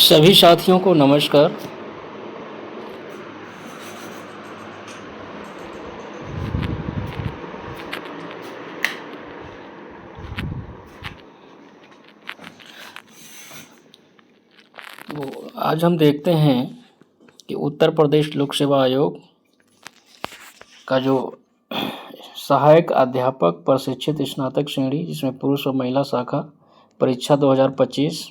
सभी साथियों को नमस्कार। तो आज हम देखते हैं कि उत्तर प्रदेश लोक सेवा आयोग का जो सहायक अध्यापक प्रशिक्षित स्नातक श्रेणी, जिसमें पुरुष और महिला शाखा, परीक्षा 2025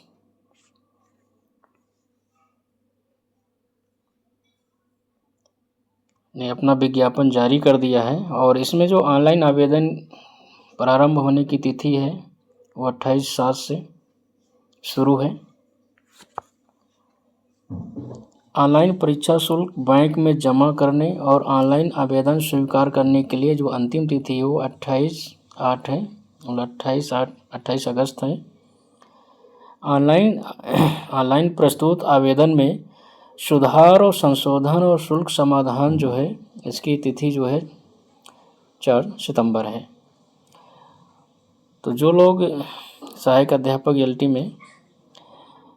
ने अपना विज्ञापन जारी कर दिया है। और इसमें जो ऑनलाइन आवेदन प्रारंभ होने की तिथि है वो 28/7 से शुरू है। ऑनलाइन परीक्षा शुल्क बैंक में जमा करने और ऑनलाइन आवेदन स्वीकार करने के लिए जो अंतिम तिथि है वो 28/8 है और 28 अगस्त है। ऑनलाइन प्रस्तुत आवेदन में सुधार और संशोधन और शुल्क समाधान जो है, इसकी तिथि जो है 4 सितंबर है। तो जो लोग सहायक अध्यापक एलटी में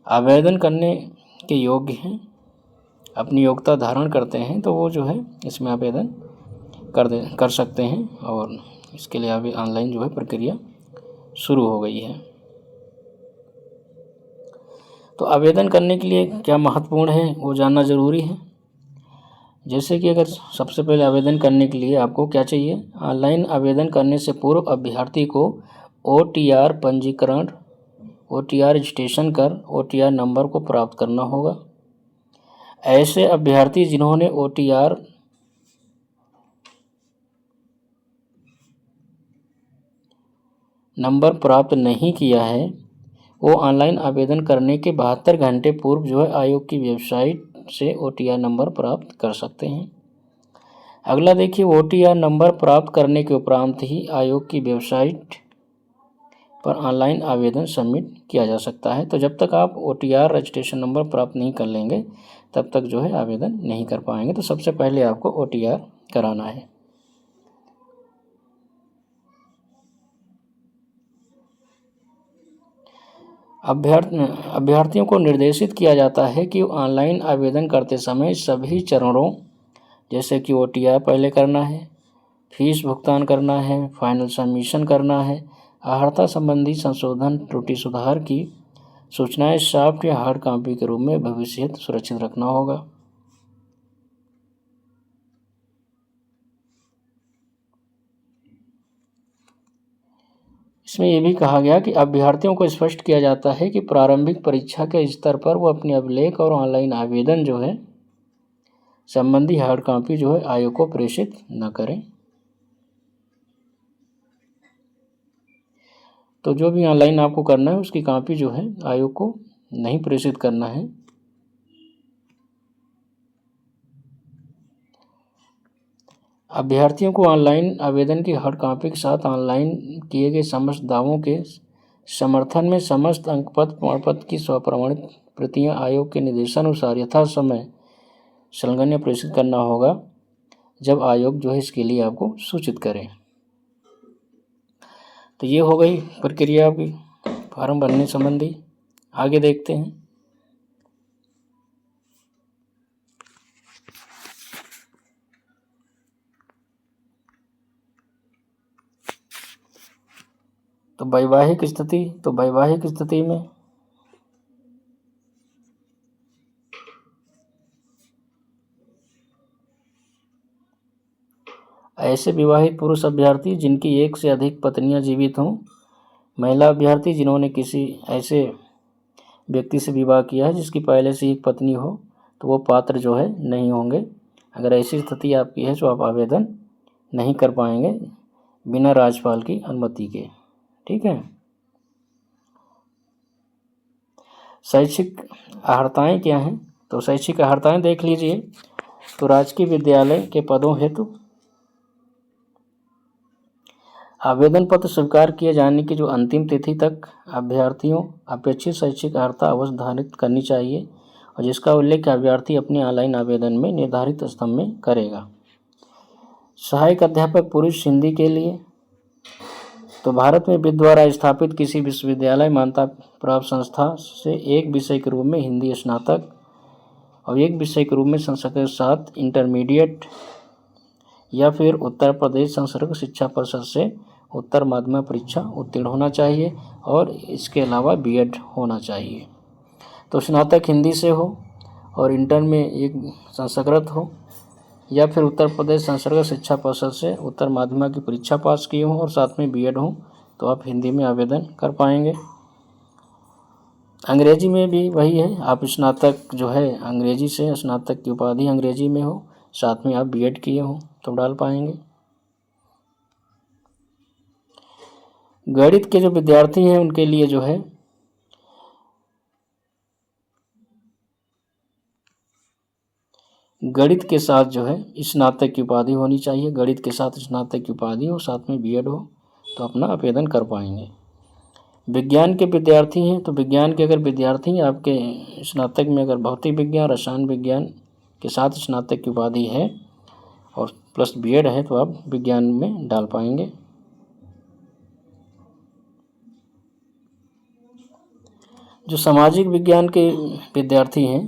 आवेदन करने के योग्य हैं, अपनी योग्यता धारण करते हैं, तो वो जो है इसमें आवेदन कर सकते हैं। और इसके लिए अभी ऑनलाइन जो है प्रक्रिया शुरू हो गई है। तो आवेदन करने के लिए क्या महत्वपूर्ण है वो जानना ज़रूरी है। जैसे कि अगर सबसे पहले आवेदन करने के लिए आपको क्या चाहिए, ऑनलाइन आवेदन करने से पूर्व अभ्यर्थी को OTR पंजीकरण, OTR रजिस्ट्रेशन कर OTR नंबर को प्राप्त करना होगा। ऐसे अभ्यर्थी जिन्होंने OTR नंबर प्राप्त नहीं किया है, वो ऑनलाइन आवेदन करने के 72 घंटे पूर्व जो है आयोग की वेबसाइट से OTR नंबर प्राप्त कर सकते हैं। अगला देखिए, OTR नंबर प्राप्त करने के उपरांत ही आयोग की वेबसाइट पर ऑनलाइन आवेदन सबमिट किया जा सकता है। तो जब तक आप OTR रजिस्ट्रेशन नंबर प्राप्त नहीं कर लेंगे तब तक जो है आवेदन नहीं कर पाएंगे। तो सबसे पहले आपको OTR कराना है। अभ्यर्थियों को निर्देशित किया जाता है कि ऑनलाइन आवेदन करते समय सभी चरणों, जैसे कि OTR पहले करना है, फीस भुगतान करना है, फाइनल सबमिशन करना है, अर्हता संबंधी संशोधन, त्रुटि सुधार की सूचनाएं सॉफ्ट या हार्ड कॉपी के रूप में भविष्य हेतु सुरक्षित रखना होगा। इसमें यह भी कहा गया कि अभ्यर्थियों को स्पष्ट किया जाता है कि प्रारंभिक परीक्षा के स्तर पर वो अपने अभिलेख और ऑनलाइन आवेदन जो है संबंधी हार्ड कॉपी जो है आयोग को प्रेषित न करें। तो जो भी ऑनलाइन आपको करना है उसकी कॉपी जो है आयोग को नहीं प्रेषित करना है। अभ्यर्थियों को ऑनलाइन आवेदन की हार्ड कॉपी के साथ ऑनलाइन किए गए समस्त दावों के समर्थन में समस्त अंकपत्र, प्रमाणपत्र की स्वप्रमाणित प्रतियां आयोग के निर्देशानुसार यथा समय संलग्न प्रेषित करना होगा, जब आयोग जो है इसके लिए आपको सूचित करें। तो ये हो गई प्रक्रिया आपकी फार्म भरने संबंधी। आगे देखते हैं। तो वैवाहिक स्थिति में ऐसे विवाहित पुरुष अभ्यर्थी जिनकी एक से अधिक पत्नियां जीवित हों, महिला अभ्यर्थी जिन्होंने किसी ऐसे व्यक्ति से विवाह किया है जिसकी पहले से एक पत्नी हो, तो वो पात्र जो है नहीं होंगे। अगर ऐसी स्थिति आपकी है तो आप आवेदन नहीं कर पाएंगे बिना राज्यपाल की अनुमति के। ठीक है। शैक्षिक अर्हताएं क्या हैं? तो शैक्षिक अर्हताएं देख लीजिए। तो राजकीय विद्यालय के पदों हेतु आवेदन पत्र स्वीकार किए जाने की जो अंतिम तिथि तक अभ्यर्थियों अपेक्षित शैक्षिक अर्हता अवश्य धारित करनी चाहिए, और जिसका उल्लेख अभ्यर्थी अपने ऑनलाइन आवेदन में निर्धारित स्तंभ में करेगा। सहायक अध्यापक पुरुष हिंदी के लिए, तो भारत में वित्त द्वारा स्थापित किसी विश्वविद्यालय मान्यता प्राप्त संस्था से एक विषय के रूप में हिंदी स्नातक और एक विषय के रूप में संस्कृत के साथ इंटरमीडिएट या फिर उत्तर प्रदेश संसर्ग शिक्षा परिषद से उत्तर माध्यमिक परीक्षा उत्तीर्ण होना चाहिए और इसके अलावा बीएड होना चाहिए। तो स्नातक हिंदी से हो और इंटर में एक संस्कृत हो या फिर उत्तर प्रदेश संसर्ग शिक्षा परिषद से उत्तर माध्यमिक की परीक्षा पास किए हों और साथ में बीएड हो तो आप हिंदी में आवेदन कर पाएंगे। अंग्रेजी में भी वही है, आप स्नातक जो है अंग्रेजी से स्नातक की उपाधि अंग्रेजी में हो, साथ में आप बीएड किए हो तो डाल पाएंगे। गणित के जो विद्यार्थी हैं उनके लिए जो है गणित के साथ जो है स्नातक की उपाधि होनी चाहिए, गणित के साथ स्नातक की उपाधि हो, साथ में बीएड हो तो अपना आवेदन कर पाएंगे। विज्ञान के विद्यार्थी हैं तो विज्ञान के अगर विद्यार्थी हैं आपके स्नातक में अगर भौतिक विज्ञान रसायन विज्ञान के साथ स्नातक की उपाधि है और प्लस बीएड है तो आप विज्ञान में डाल पाएंगे। जो सामाजिक विज्ञान के विद्यार्थी हैं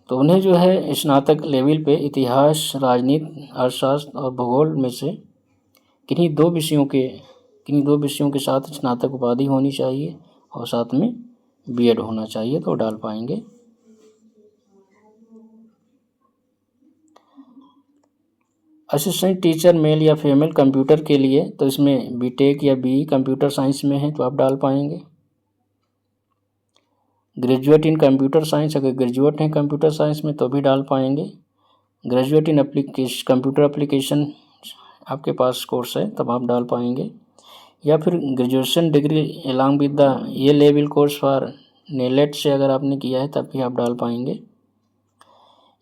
तो उन्हें जो है स्नातक लेवल पे इतिहास, राजनीति, अर्थशास्त्र और भूगोल में से किन्हीं दो विषयों के साथ स्नातक उपाधि होनी चाहिए और साथ में बीएड होना चाहिए तो डाल पाएंगे। असिस्टेंट टीचर मेल या फीमेल कंप्यूटर के लिए तो इसमें बीटेक या बीई कंप्यूटर साइंस में है तो आप डाल पाएंगे। ग्रेजुएट इन कंप्यूटर साइंस अगर ग्रेजुएट हैं कंप्यूटर साइंस में तो भी डाल पाएंगे। ग्रेजुएट इन कंप्यूटर एप्लीकेशन आपके पास कोर्स है तब आप डाल पाएंगे, या फिर graduation degree along with the ये लेवल कोर्स फॉर नेलेट से अगर आपने किया है तब भी आप डाल पाएंगे,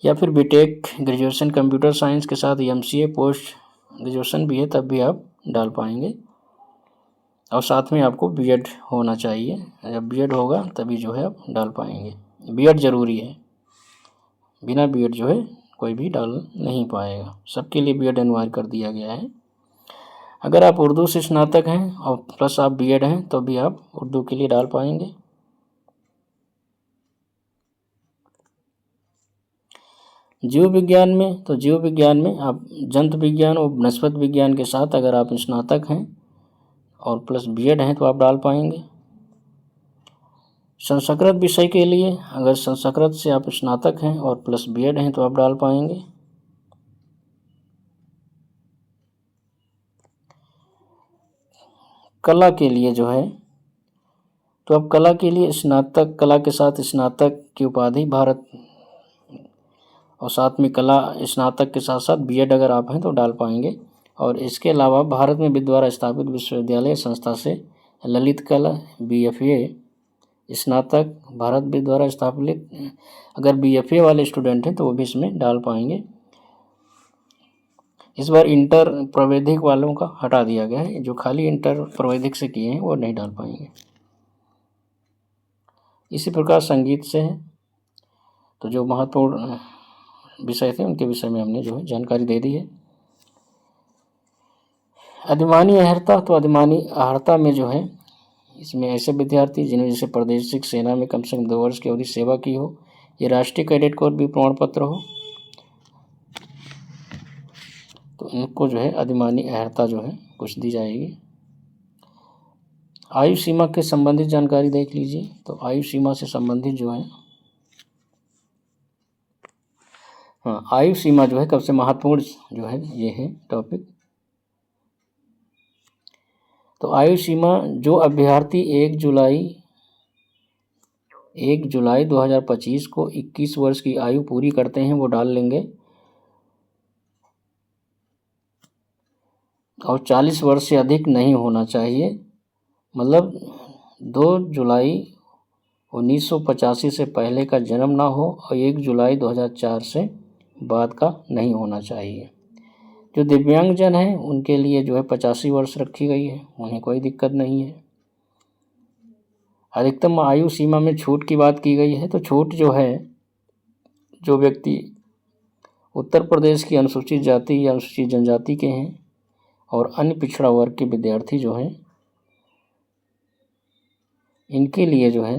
या फिर बीटेक ग्रेजुएशन कंप्यूटर साइंस के साथ एमसीए पोस्ट ग्रेजुएशन भी है तब भी आप डाल पाएंगे और साथ में आपको बीएड होना चाहिए। जब बीएड होगा तभी जो है आप डाल पाएंगे। बीएड ज़रूरी है, बिना बीएड जो है कोई भी डाल नहीं पाएगा, सबके लिए बीएड अनिवार्य कर दिया गया है। अगर आप उर्दू से स्नातक हैं और प्लस आप बीएड हैं तो भी आप उर्दू के लिए डाल पाएंगे। जीव विज्ञान में आप जंतु विज्ञान और वनस्पति विज्ञान के साथ अगर आप स्नातक हैं और प्लस बीएड हैं तो आप डाल पाएंगे। संस्कृत विषय के लिए अगर संस्कृत से आप स्नातक हैं और प्लस बीएड हैं तो आप डाल पाएंगे। कला के लिए जो है तो अब कला के लिए स्नातक, कला के साथ स्नातक की उपाधि भारत और साथ में कला स्नातक के साथ साथ बीएड अगर आप हैं तो डाल पाएंगे। और इसके अलावा भारत में वित्त द्वारा स्थापित विश्वविद्यालय संस्था से ललित कला बीएफए स्नातक भारत वित्त द्वारा स्थापित अगर बीएफए वाले स्टूडेंट हैं तो वो भी इसमें डाल पाएंगे। इस बार इंटर प्रावैधिक वालों का हटा दिया गया है, जो खाली इंटर प्रावैधिक से किए हैं वो नहीं डाल पाएंगे। इसी प्रकार संगीत से है तो जो महत्वपूर्ण विषय थे उनके विषय में हमने जो है जानकारी दे दी है। अधिमानी अहर्ता, तो अधिमानी अहर्ता में जो है इसमें ऐसे विद्यार्थी जिन्हें जैसे प्रादेशिक सेना में कम से कम 2 वर्ष की अवधि सेवा की हो, ये राष्ट्रीय कैडेट कोर भी प्रमाण पत्र हो तो इनको जो है अधिमानी अहर्ता जो है कुछ दी जाएगी। आयु सीमा के संबंधित जानकारी देख लीजिए। तो आयु सीमा से संबंधित जो है आयु सीमा जो है कब से महत्वपूर्ण जो है ये है टॉपिक। तो आयु सीमा जो अभ्यर्थी 1 जुलाई 2025 को 21 वर्ष की आयु पूरी करते हैं वो डाल लेंगे, और 40 वर्ष से अधिक नहीं होना चाहिए, मतलब 2 जुलाई 1985 से पहले का जन्म ना हो और 1 जुलाई 2004 से बाद का नहीं होना चाहिए। जो दिव्यांगजन हैं उनके लिए जो है 85 वर्ष रखी गई है, उन्हें कोई दिक्कत नहीं है। अधिकतम आयु सीमा में छूट की बात की गई है, तो छूट जो है जो व्यक्ति उत्तर प्रदेश की अनुसूचित जाति या अनुसूचित जनजाति के हैं और अन्य पिछड़ा वर्ग के विद्यार्थी जो हैं इनके लिए जो है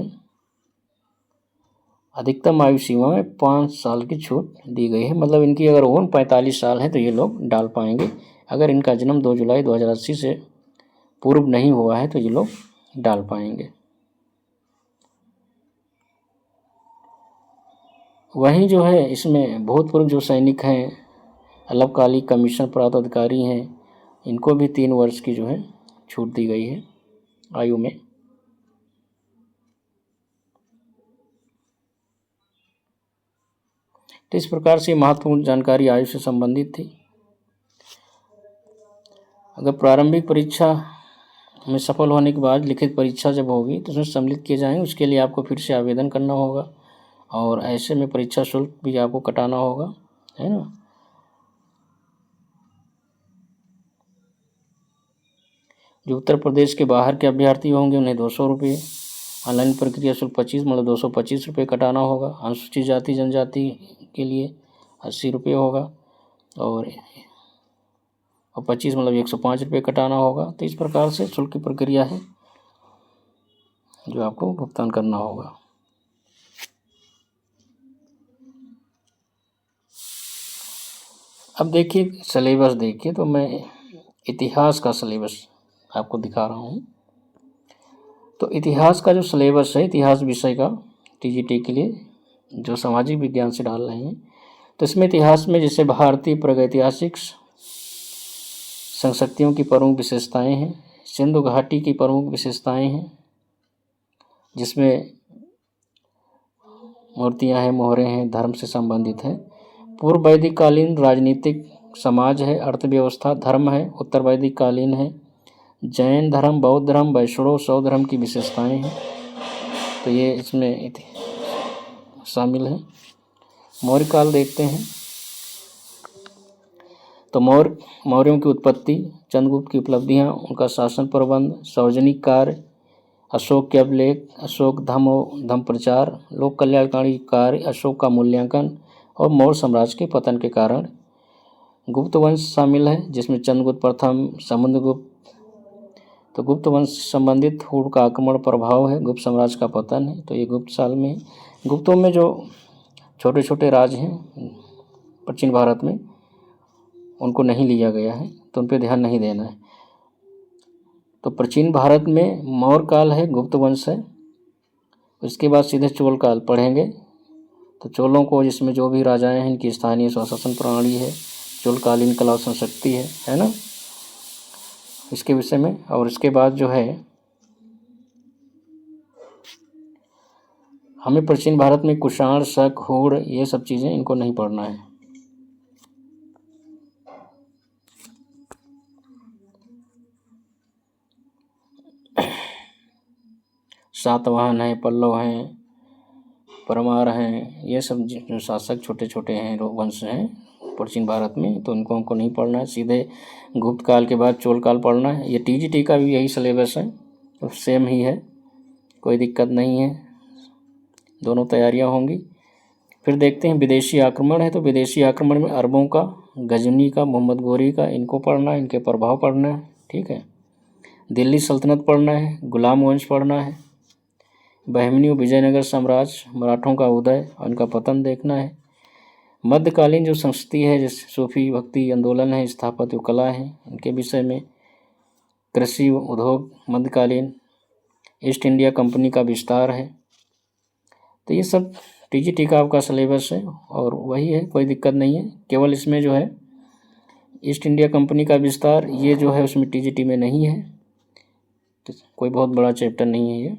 अधिकतम आयु सीमा में 5 साल की छूट दी गई है। मतलब इनकी अगर उम्र 45 साल है तो ये लोग डाल पाएंगे। अगर इनका जन्म 2 जुलाई 2080 से पूर्व नहीं हुआ है तो ये लोग डाल पाएंगे। वहीं जो है इसमें भूतपूर्व जो सैनिक हैं, अल्पकालिक कमीशन प्राप्त अधिकारी हैं, इनको भी 3 वर्ष की जो है छूट दी गई है आयु में। तो इस प्रकार से महत्वपूर्ण जानकारी आयु से संबंधित थी। अगर प्रारंभिक परीक्षा में सफल होने के बाद लिखित परीक्षा जब होगी तो उसमें सम्मिलित किए जाएंगे, उसके लिए आपको फिर से आवेदन करना होगा और ऐसे में परीक्षा शुल्क भी आपको कटाना होगा, है ना। जो उत्तर प्रदेश के बाहर के अभ्यर्थी होंगे उन्हें 200 रुपये, ऑनलाइन प्रक्रिया शुल्क 25 मतलब 225 रुपये कटाना होगा। अनुसूचित जाति जनजाति के लिए 80 रुपये होगा और 25 मतलब 105 रुपये कटाना होगा। तो इस प्रकार से शुल्क की प्रक्रिया है जो आपको भुगतान करना होगा। अब देखिए सिलेबस देखिए, तो मैं इतिहास का सिलेबस आपको दिखा रहा हूँ। तो इतिहास का जो सिलेबस है, इतिहास विषय का टीजीटी के लिए जो सामाजिक विज्ञान से डाल रहे हैं, तो इसमें इतिहास में जैसे भारतीय प्रागैतिहासिक संस्कृतियों की प्रमुख विशेषताएं हैं, सिंधु घाटी की प्रमुख विशेषताएं हैं जिसमें मूर्तियां हैं, मोहरे हैं, धर्म से संबंधित हैं। पूर्व वैदिक कालीन राजनीतिक समाज है, अर्थव्यवस्था, धर्म है, उत्तर वैदिक कालीन है, जैन धर्म, बौद्ध धर्म, वैष्णव शैव धर्म की विशेषताएं हैं। तो ये इसमें शामिल है। मौर्य काल देखते हैं तो मौर्यों की उत्पत्ति, चंद्रगुप्त की उपलब्धियां, उनका शासन प्रबंध, सार्वजनिक कार्य, अशोक के अभिलेख, अशोक धम्म प्रचार, लोक कल्याणकारी कार्य, अशोक का मूल्यांकन और मौर्य साम्राज्य के पतन के कारण। गुप्त वंश शामिल है जिसमें चंद्रगुप्त प्रथम, समुद्रगुप्त। तो गुप्त वंश से संबंधित हुड़ का आक्रमण प्रभाव है, गुप्त साम्राज्य का पतन है। तो ये गुप्त साल में, गुप्तों में जो छोटे छोटे राज्य हैं प्राचीन भारत में उनको नहीं लिया गया है, तो उन पर ध्यान नहीं देना है। तो प्राचीन भारत में मौर्य काल है, गुप्त वंश है, उसके बाद सीधे चोल काल पढ़ेंगे। तो चोलों को जिसमें जो भी राजाएं हैं इनकी स्थानीय स्वशासन प्रणाली है, चोलकालीन कला संस्कृति है ना, इसके विषय में। और इसके बाद जो है हमें प्राचीन भारत में कुषाण, शक, हुड़, ये सब चीज़ें इनको नहीं पढ़ना है। सातवाहन है, पल्लव हैं, परमार हैं, ये सब जो शासक छोटे छोटे हैं वंश हैं प्राचीन भारत में, तो उनको हमको नहीं पढ़ना है। सीधे गुप्त काल के बाद चोल काल पढ़ना है। ये टीजीटी का भी यही सिलेबस है, तो सेम ही है, कोई दिक्कत नहीं है, दोनों तैयारियां होंगी। फिर देखते हैं विदेशी आक्रमण है। तो विदेशी आक्रमण में अरबों का, गजनी का, मोहम्मद गोरी का, इनको पढ़ना है, इनके प्रभाव पढ़ना है, ठीक है। दिल्ली सल्तनत पढ़ना है, गुलाम वंश पढ़ना है, बहमनी और विजयनगर साम्राज्य, मराठों का उदय और इनका पतन देखना है। मध्यकालीन जो संस्कृति है जैसे सूफी भक्ति आंदोलन है, स्थापत्य कला है, इनके विषय में। कृषि उद्योग मध्यकालीन, ईस्ट इंडिया कंपनी का विस्तार है। तो ये सब टीजीटी का आपका सिलेबस है और वही है, कोई दिक्कत नहीं है। केवल इसमें जो है ईस्ट इंडिया कंपनी का विस्तार, ये जो है उसमें टीजीटी में नहीं है, तो कोई बहुत बड़ा चैप्टर नहीं है ये,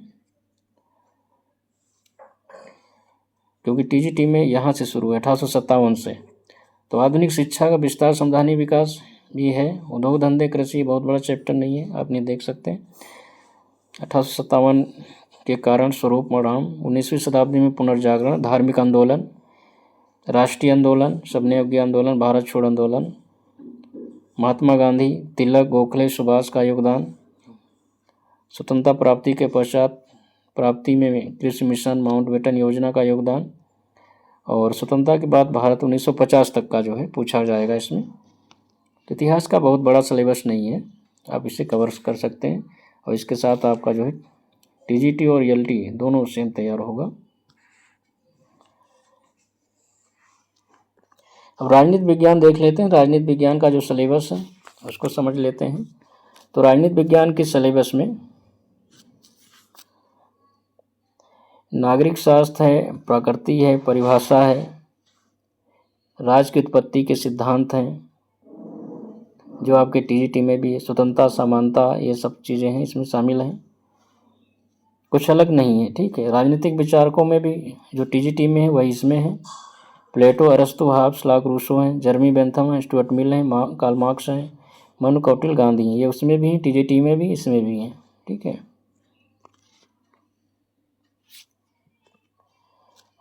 क्योंकि टीजीटी में यहाँ से शुरू है 1857 से। तो आधुनिक शिक्षा का विस्तार, संवैधानिक विकास भी है, उद्योग धंधे, कृषि, बहुत बड़ा चैप्टर नहीं है, आप नहीं देख सकते। 1857 के कारण स्वरूप मराम, 19वीं शताब्दी में पुनर्जागरण, धार्मिक आंदोलन, राष्ट्रीय आंदोलन, सबने योग्य आंदोलन, भारत छोड़ आंदोलन, महात्मा गांधी, तिलक, गोखले, सुभाष का योगदान, स्वतंत्रता प्राप्ति के पश्चात प्राप्ति में कृषि मिशन, माउंटबेटन योजना का योगदान, और स्वतंत्रता के बाद भारत 1950 तक का जो है पूछा जाएगा इसमें। तो इतिहास का बहुत बड़ा सिलेबस नहीं है, आप इसे कवर कर सकते हैं। और इसके साथ आपका जो है टीजीटी और एलटी दोनों सेम तैयार होगा। अब राजनीति विज्ञान देख लेते हैं। राजनीति विज्ञान का जो सिलेबस है उसको समझ लेते हैं। तो राजनीति विज्ञान के सिलेबस में नागरिक शास्त्र है, प्रकृति है, परिभाषा है, राज्य की उत्पत्ति के सिद्धांत हैं जो आपके टीजीटी में भी है, स्वतंत्रता, समानता, ये सब चीज़ें हैं इसमें शामिल हैं, कुछ अलग नहीं है। ठीक है। राजनीतिक विचारकों में भी जो टीजीटी में है वही इसमें है। प्लेटो, अरस्तु, हाब्स, लॉक, रूसो हैं, जर्मी बेंथम हैं, स्टुअर्ट मिल हैं, कार्ल मार्क्स हैं, मनु कौटिल्य, गांधी हैं। ये उसमें भी हैं, टीजीटी में भी, इसमें भी हैं। ठीक है।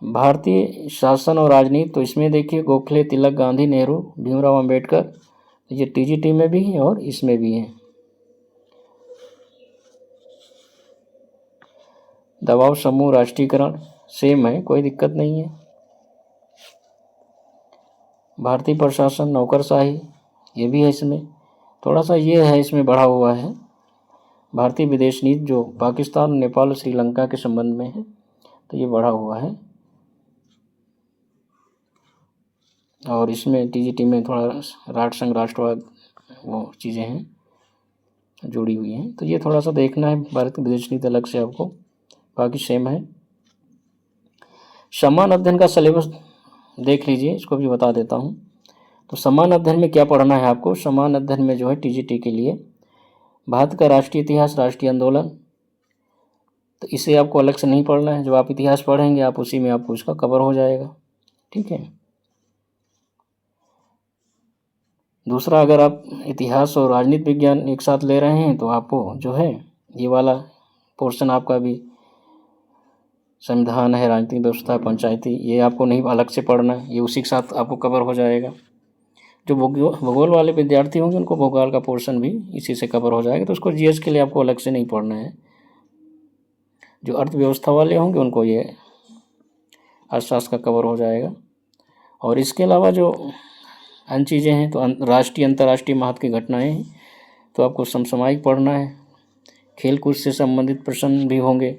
भारतीय शासन और राजनीति, तो इसमें देखिए गोखले, तिलक, गांधी, नेहरू, भीमराव अंबेडकर, ये टीजीटी में भी है और इसमें भी है। दबाव समूह, राष्ट्रीयकरण सेम है, कोई दिक्कत नहीं है। भारतीय प्रशासन, नौकरशाही, ये भी है इसमें। थोड़ा सा ये है इसमें बढ़ा हुआ है। भारतीय विदेश नीति जो पाकिस्तान, नेपाल और श्रीलंका के संबंध में है, तो ये बढ़ा हुआ है। और इसमें टीजीटी में थोड़ा राष्ट्रसंघ, राष्ट्रवाद, वो चीज़ें हैं जुड़ी हुई हैं, तो ये थोड़ा सा देखना है। भारत की विदेश नीति अलग से आपको, बाकी सेम है। समान अध्ययन का सिलेबस देख लीजिए, इसको भी बता देता हूँ। तो समान अध्ययन में क्या पढ़ना है आपको? समान अध्ययन में जो है टीजीटी के लिए भारत का राष्ट्रीय इतिहास, राष्ट्रीय आंदोलन, तो इसे आपको अलग से नहीं पढ़ना है। जब आप इतिहास पढ़ेंगे आप उसी में आपको इसका कवर हो जाएगा। ठीक है। दूसरा, अगर आप इतिहास और राजनीति विज्ञान एक साथ ले रहे हैं तो आपको जो है ये वाला पोर्शन आपका भी संविधान है, राजनीतिक व्यवस्था, पंचायती, ये आपको नहीं अलग से पढ़ना है, ये उसी के साथ आपको कवर हो जाएगा। जो भूगोल वाले विद्यार्थी होंगे उनको भूगोल का पोर्शन भी इसी से कवर हो जाएगा, तो उसको जीएस के लिए आपको अलग से नहीं पढ़ना है। जो अर्थव्यवस्था वाले होंगे उनको ये अर्थशास्त्र का कवर हो जाएगा। और इसके अलावा जो अन्य चीज़ें हैं, तो राष्ट्रीय अंतर्राष्ट्रीय महत्व की घटनाएं हैं, तो आपको समसामयिक पढ़ना है। खेल कूद से संबंधित प्रश्न भी होंगे,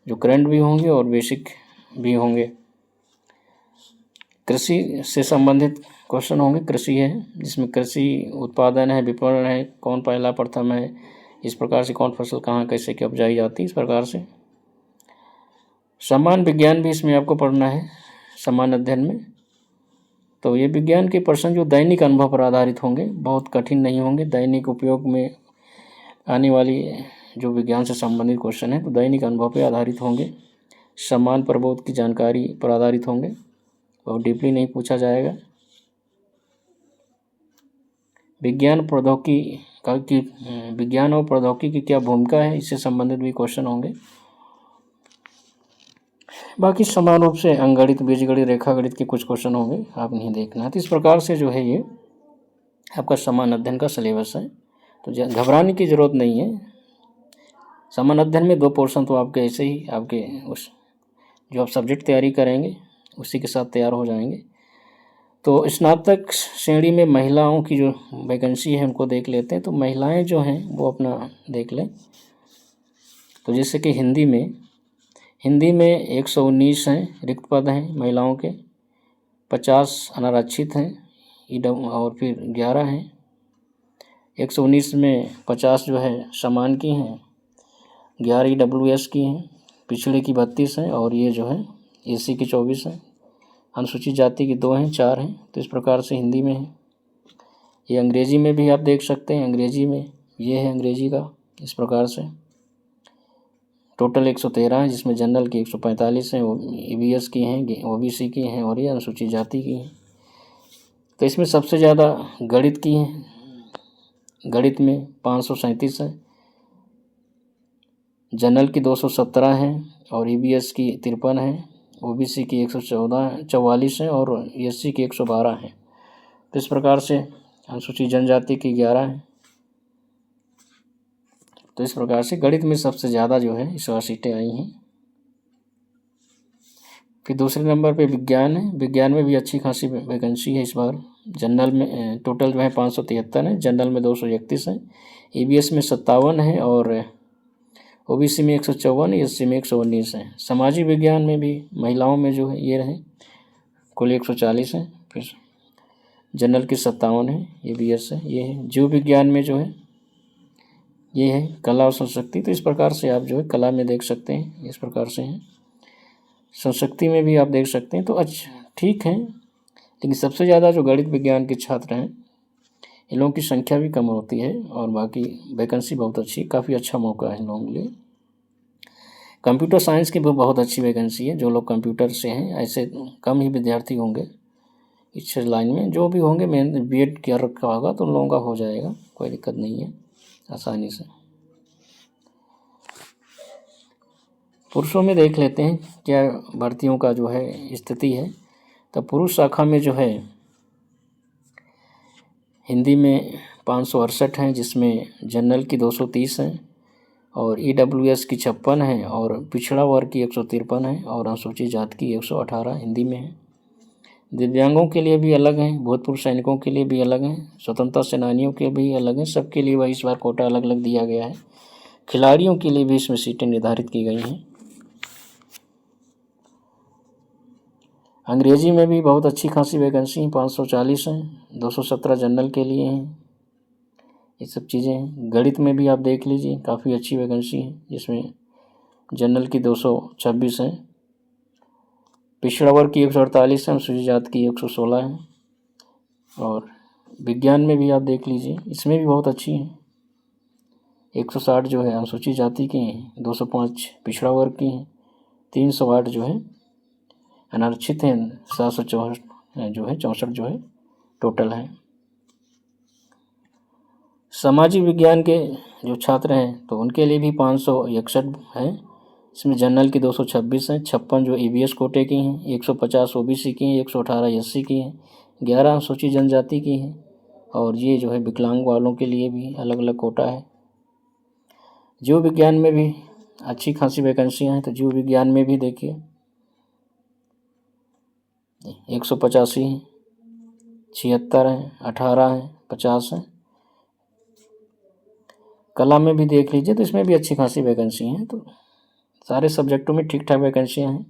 जो करंट भी होंगे और बेसिक भी होंगे। कृषि से संबंधित क्वेश्चन होंगे। कृषि है जिसमें कृषि उत्पादन है, विपणन है, कौन पहला प्रथम है, इस प्रकार से कौन फसल कहाँ कैसे क्या उपजाई जाती है, इस प्रकार से। समान विज्ञान भी इसमें आपको पढ़ना है समान अध्ययन में। तो ये विज्ञान के प्रश्न जो दैनिक अनुभव पर आधारित होंगे, बहुत कठिन नहीं होंगे, दैनिक उपयोग में आने वाली जो विज्ञान से संबंधित क्वेश्चन है तो दैनिक अनुभव पर आधारित होंगे, समान प्रबोध की जानकारी पर आधारित होंगे, बहुत डीपली नहीं पूछा जाएगा। विज्ञान और प्रौद्योगिकी की क्या भूमिका है, इससे संबंधित भी क्वेश्चन होंगे। बाकी समान रूप से अंकगणित, बीजगणित, रेखागणित के कुछ क्वेश्चन होंगे, आप नहीं देखना है। तो इस प्रकार से जो है ये आपका समान अध्ययन का सिलेबस है, तो घबराने की ज़रूरत नहीं है। समान अध्ययन में 2 पोर्शन तो आपके ऐसे ही आपके उस जो आप सब्जेक्ट तैयारी करेंगे उसी के साथ तैयार हो जाएंगे। तो स्नातक श्रेणी में महिलाओं की जो वैकेंसी है उनको देख लेते हैं। तो महिलाएं जो हैं वो अपना देख लें। तो जैसे कि हिंदी में 119 हैं रिक्त पद हैं महिलाओं के, 50 अनारक्षित हैं और फिर 11 हैं। 119 में 50 जो है समान की हैं, 11 EWS की हैं, पिछड़े की 32 हैं और ये जो है एसी की 24 हैं, अनुसूचित जाति की 2 हैं, 4 हैं। तो इस प्रकार से हिंदी में है। ये अंग्रेजी में भी आप देख सकते हैं, अंग्रेजी में ये है अंग्रेजी का, इस प्रकार से टोटल 113 है, जिसमें जनरल की 145 हैं, EBS की हैं, OBC की हैं और ये अनुसूचित जाति की हैं। तो इसमें सबसे ज़्यादा गणित की हैं, गणित में 537 है, जनरल की 217 हैं और EBS की 53 है, OBC की 144 है और SC की 112 है। तो इस प्रकार से अनुसूचित जनजाति की 11 है। तो इस प्रकार से गणित में सबसे ज़्यादा जो है इस बार सीटें आई हैं। फिर दूसरे नंबर पे विज्ञान है। विज्ञान में भी अच्छी खासी वैकेंसी है इस बार। जनरल में टोटल जो है 573 है, जनरल में 231 है, ईवीएस में 57 है और ओबीसी में 154, एससी में 119 है। सामाजिक विज्ञान में भी महिलाओं में जो है ये रहे कुल 140 है, फिर जनरल की 57 है, ईवीएस है, ये है। जीव विज्ञान में जो है ये है कला और संस्कृति। तो इस प्रकार से आप जो है कला में देख सकते हैं, इस प्रकार से हैं। संस्कृति में भी आप देख सकते हैं। तो अच्छा ठीक है, लेकिन सबसे ज़्यादा जो गणित विज्ञान के छात्र हैं इन लोगों की संख्या भी कम होती है और बाकी वैकेंसी बहुत अच्छी, काफ़ी अच्छा मौका है इन लोगों के लिए। कंप्यूटर साइंस की भी बहुत अच्छी वैकेंसी है। जो लोग कंप्यूटर से हैं ऐसे कम ही विद्यार्थी होंगे इस लाइन में, जो भी होंगे मैंने बीएड किया रखा होगा तो उन लोगों का हो जाएगा, कोई दिक्कत नहीं है, आसानी से। पुरुषों में देख लेते हैं क्या भर्तियों का जो है स्थिति है। तो पुरुष शाखा में जो है हिंदी में 568 हैं, जिसमें जनरल की 230 हैं और ईडब्ल्यूएस की 56 है और पिछड़ा वर्ग की 153 है और अनुसूचित जाति की 118 हिंदी में है। दिव्यांगों के लिए भी अलग हैं, भूतपूर्व सैनिकों के लिए भी अलग हैं, स्वतंत्रता सेनानियों के भी अलग हैं, सबके लिए वह इस बार कोटा अलग अलग दिया गया है। खिलाड़ियों के लिए भी इसमें सीटें निर्धारित की गई हैं। अंग्रेजी में भी बहुत अच्छी खासी वैकेंसी हैं, 540 हैं, 217 जनरल के लिए हैं, ये सब चीज़ें हैं। गणित में भी आप देख लीजिए काफ़ी अच्छी वैकेंसी है, जिसमें जनरल की 226 है, पिछड़ा वर्ग की 148 है, अनुसूचित जाति की 116 है और विज्ञान में भी आप देख लीजिए इसमें भी बहुत अच्छी हैं, 160 जो है अनुसूचित जाति की हैं, 205 पिछड़ा वर्ग की हैं, 308 जो है अनारक्षित हैं, 764 जो है 64 जो है टोटल है। सामाजिक विज्ञान के जो छात्र हैं तो उनके लिए भी 561 हैं, इसमें जनरल की 226 हैं, 56 जो ईवीएस कोटे की हैं, 150 ओबीसी की हैं, 118 एससी की हैं, 11 अनुसूचित जनजाति की हैं और ये जो है विकलांग वालों के लिए भी अलग अलग कोटा है। जीव विज्ञान में भी अच्छी खासी वैकेंसियाँ हैं। तो जीव विज्ञान में भी देखिए 185 हैं, 76 हैं, 18 हैं, 50 हैं। कला में भी देख लीजिए तो इसमें भी अच्छी खासी वैकेंसी हैं। तो सारे सब्जेक्टों में ठीक ठाक वैकेंसियाँ हैं।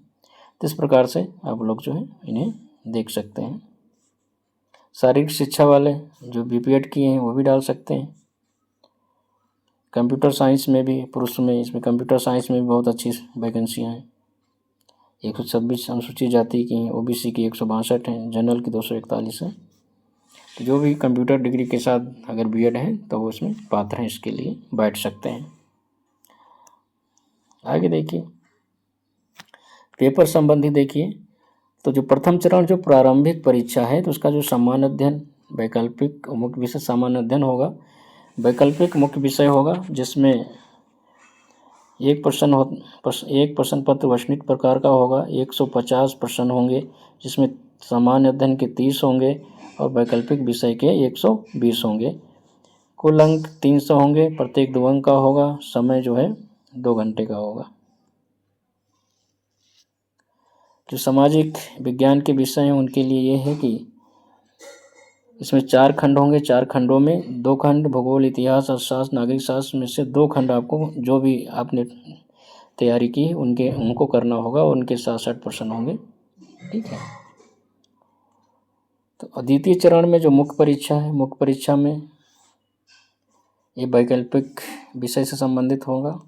तो इस प्रकार से आप लोग जो है इन्हें देख सकते हैं। शारीरिक शिक्षा वाले जो बीपीएड किए हैं वो भी डाल सकते हैं। कंप्यूटर साइंस में भी पुरुष में इसमें कंप्यूटर साइंस में भी बहुत अच्छी वैकेंसियाँ हैं। 126 अनुसूचित जाति की हैं, ओबीसी की 162 हैं, जनरल की 241 है। तो जो भी कंप्यूटर डिग्री के साथ अगर बीएड है तो वो इसमें पात्र हैं, इसके लिए बैठ सकते हैं। आगे देखिए पेपर संबंधी देखिए। तो जो प्रथम चरण जो प्रारंभिक परीक्षा है तो उसका जो सामान्य अध्ययन वैकल्पिक मुख्य विषय सामान्य अध्ययन होगा, वैकल्पिक मुख्य विषय होगा, जिसमें एक प्रश्न पत्र वैश्विक प्रकार का होगा, 150 प्रश्न होंगे, जिसमें सामान्य अध्ययन के 30 होंगे और वैकल्पिक विषय के 120 होंगे। कुल अंक 300 होंगे, प्रत्येक 2 अंक का होगा, समय जो है 2 घंटे का होगा। जो सामाजिक विज्ञान के विषय हैं उनके लिए ये है कि इसमें 4 खंड होंगे, 4 खंडों में 2 खंड भूगोल, इतिहास, अर्थशास्त्र, नागरिक शास्त्र में से 2 खंड आपको जो भी आपने तैयारी की उनको करना होगा, उनके 67 प्रश्न होंगे, ठीक है। तो द्वितीय चरण में जो मुख्य परीक्षा है, मुख्य परीक्षा में ये वैकल्पिक विषय से संबंधित होगा।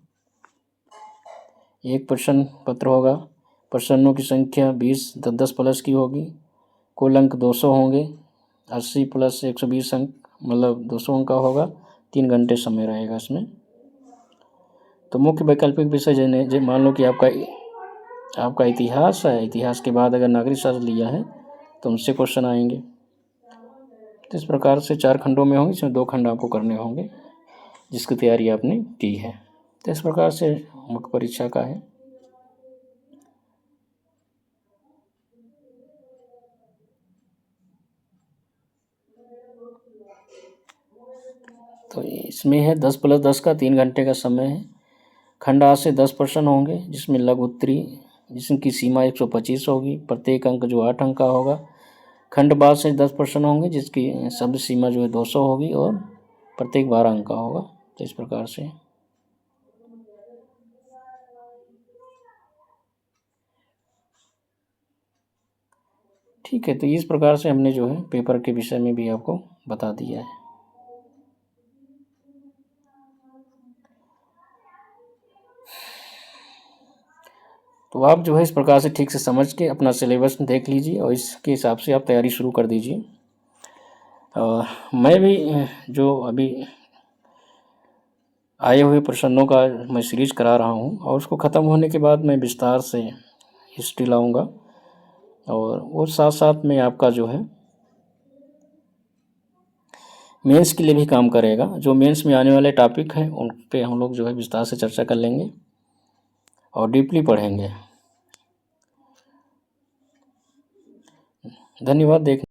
एक प्रश्न पत्र होगा, प्रश्नों की संख्या 20 10 प्लस की होगी, कुल अंक 200 होंगे, 80 प्लस 120 अंक मतलब 200 अंक का होगा, 3 घंटे समय रहेगा इसमें। तो मुख्य वैकल्पिक विषय जो मान लो कि आपका इतिहास है, इतिहास के बाद अगर नागरिक शास्त्र लिया है तो उनसे क्वेश्चन आएंगे। तो इस प्रकार से 4 खंडों में होंगे, इसमें 2 खंड आपको करने होंगे जिसकी तैयारी आपने की है। तो इस प्रकार से मुख्य परीक्षा का है। तो इसमें है 10 + 10 का 3 घंटे का समय है। खंड आ से 10 प्रश्न होंगे, जिसमें लघु उत्तरी जिसकी सीमा 125 होगी। प्रत्येक अंक जो 8 अंक का होगा। खंडवाद से 10 प्रश्न होंगे, जिसकी शब्द सीमा जो है 200 होगी और प्रत्येक 12 अंक का होगा। तो इस प्रकार से ठीक है। तो इस प्रकार से हमने जो है पेपर के विषय में भी आपको बता दिया है। तो आप जो है इस प्रकार से ठीक से समझ के अपना सिलेबस देख लीजिए और इसके हिसाब से आप तैयारी शुरू कर दीजिए। मैं भी जो अभी आए हुए प्रश्नों का मैं सीरीज करा रहा हूँ और उसको ख़त्म होने के बाद मैं विस्तार से हिस्ट्री लाऊंगा और वो साथ साथ में आपका जो है मेंस के लिए भी काम करेगा। जो मेंस में आने वाले टॉपिक हैं उन पे हम लोग जो है विस्तार से चर्चा कर लेंगे और डीपली पढ़ेंगे। धन्यवाद।